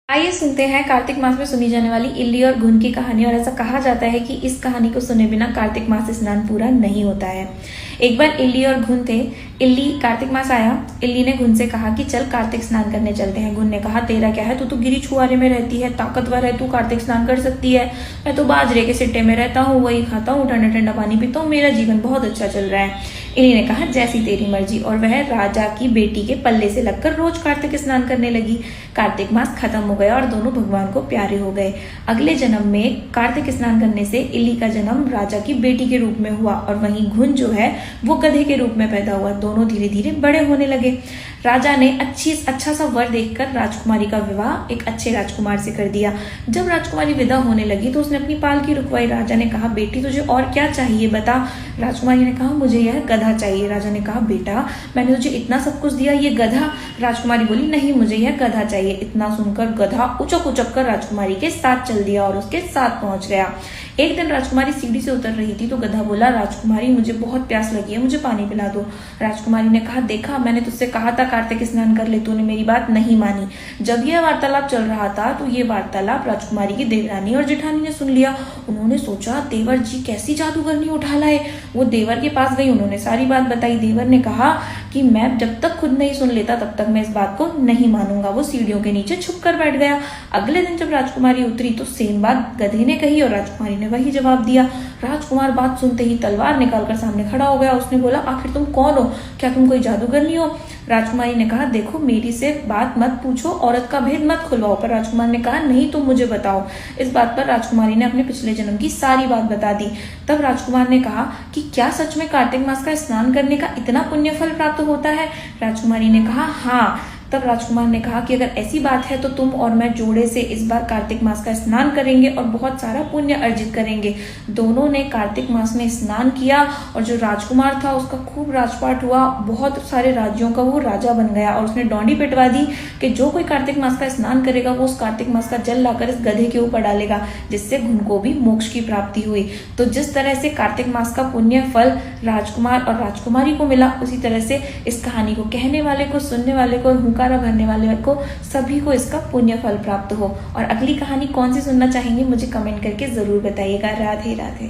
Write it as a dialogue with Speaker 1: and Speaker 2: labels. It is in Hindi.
Speaker 1: आइए सुनते हैं कार्तिक मास में सुनी जाने वाली इल्ली और घुन की कहानी। और ऐसा कहा जाता है कि इस कहानी को सुने बिना कार्तिक मास स्नान पूरा नहीं होता है। एक बार इल्ली और घुन थे। इल्ली कार्तिक मास आया, इल्ली ने घुन से कहा कि चल कार्तिक स्नान करने चलते हैं। घुन ने कहा तेरा क्या है, तू तो गिरी छुआरे में रहती है, ताकतवर है, तू कार्तिक स्नान कर सकती है। मैं तो बाजरे के सिट्टे में रहता हूँ, वही खाता हूँ, ठंडा ठंडा पानी पीता हूँ, मेरा जीवन बहुत अच्छा चल रहा है। इल्ली ने कहा जैसी तेरी मर्जी। और वह राजा की बेटी के पल्ले से लगकर रोज कार्तिक स्नान करने लगी। कार्तिक मास खत्म हो गया और दोनों भगवान को प्यारे हो गए। अगले जन्म में कार्तिक स्नान करने से इल्ली का जन्म राजा की बेटी के रूप में हुआ और वहीं घुन जो है वो गधे के रूप में पैदा हुआ। दोनों धीरे धीरे बड़े होने लगे। राजा ने अच्छा सा वर देखकर राजकुमारी का विवाह एक अच्छे राजकुमार से कर दिया। जब राजकुमारी विदा होने लगी तो उसने अपनी पालकी रुकवाई। राजा ने कहा बेटी तुझे और क्या चाहिए बता। राजकुमारी ने कहा मुझे यह गधा चाहिए। राजा ने कहा बेटा मैंने तुझे इतना सब कुछ दिया, ये गधा। राजकुमारी बोली नहीं मुझे यह गधा चाहिए। इतना सुनकर गधा उचक उचक कर राजकुमारी के साथ चल दिया और उसके साथ पहुंच गया। एक दिन राजकुमारी सीढ़ी से उतर रही थी तो गधा बोला राजकुमारी मुझे बहुत प्यास लगी है, मुझे पानी पिला दो। राजकुमारी ने कहा देखा मैंने तुझसे कहा था कार्तिक स्नान कर ले, तूने मेरी बात नहीं मानी। जब यह वार्तालाप चल रहा था तो ये वार्तालाप राजकुमारी की देवरानी और जेठानी ने सुन लिया। उन्होंने सोचा देवर जी कैसी जादूगरनी उठा लाए। वो देवर के पास गई, उन्होंने सारी बात बताई। देवर ने कहा कि मैं जब तक खुद नहीं सुन लेता तब तक मैं इस बात को नहीं मानूंगा। वो सीढ़ियों के नीचे छुप कर बैठ गया। अगले दिन जब राजकुमारी उतरी तो सेम बात गधे ने कही और राजकुमारी ने वही जवाब दिया। राजकुमार बात सुनते ही तलवार निकालकर सामने खड़ा हो गया। उसने बोला आखिर तुम कौन हो, क्या तुम कोई जादूगरनी हो। राजकुमारी ने कहा देखो मेरी से बात मत पूछो, औरत का भेद मत खुलवाओ। पर राजकुमार ने कहा नहीं तुम मुझे बताओ। इस बात पर राजकुमारी ने अपने पिछले जन्म की सारी बात बता दी। तब राजकुमार ने कहा कि क्या सच में कार्तिक मास का स्नान करने का इतना पुण्य फल प्राप्त होता है। राजकुमारी ने कहा हाँ। तब राजकुमार ने कहा कि अगर ऐसी बात है तो तुम और मैं जोड़े से इस बार कार्तिक मास का स्नान करेंगे और बहुत सारा पुण्य अर्जित करेंगे। दोनों ने कार्तिक मास में स्नान किया और जो राजकुमार था उसका खूब राजपाट हुआ, बहुत सारे राज्यों का वो राजा बन गया और उसने डोंडी पिटवा दी कि जो कोई कार्तिक मास का स्नान करेगा वो उस कार्तिक मास का जल लाकर इस गधे के ऊपर डालेगा, जिससे घुन को भी मोक्ष की प्राप्ति हुई। तो जिस तरह से कार्तिक मास का पुण्य फल राजकुमार और राजकुमारी को मिला, उसी तरह से इस कहानी को कहने वाले को, सुनने वाले को, हुंकारा भरने वाले को, सभी को इसका पुण्य फल प्राप्त हो। और अगली कहानी कौन सी सुनना चाहेंगे मुझे कमेंट करके जरूर बताइएगा। राधे राधे।